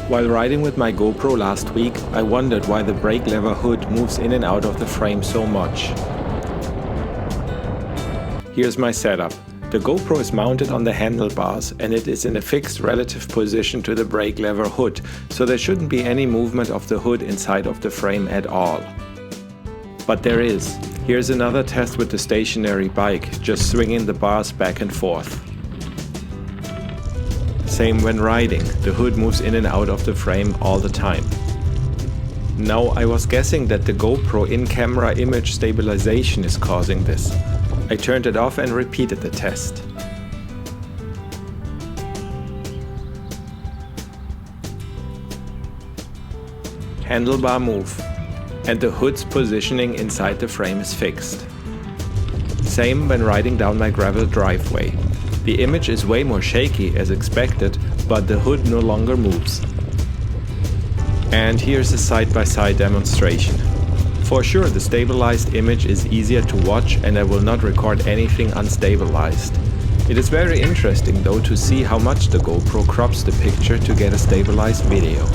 While riding with my GoPro last week, I wondered why the brake lever hood moves in and out of the frame so much. Here's my setup. The GoPro is mounted on the handlebars and it is in a fixed relative position to the brake lever hood, so there shouldn't be any movement of the hood inside of the frame at all. But there is. Here's another test with the stationary bike, just swinging the bars back and forth. Same when riding, the hood moves in and out of the frame all the time. Now I was guessing that the GoPro in-camera image stabilization is causing this. I turned it off and repeated the test. Handlebar move, and the hood's positioning inside the frame is fixed. Same when riding down my gravel driveway. The image is way more shaky as expected, but the hood no longer moves. And here's a side-by-side demonstration. For sure, the stabilized image is easier to watch and I will not record anything unstabilized. It is very interesting though to see how much the GoPro crops the picture to get a stabilized video.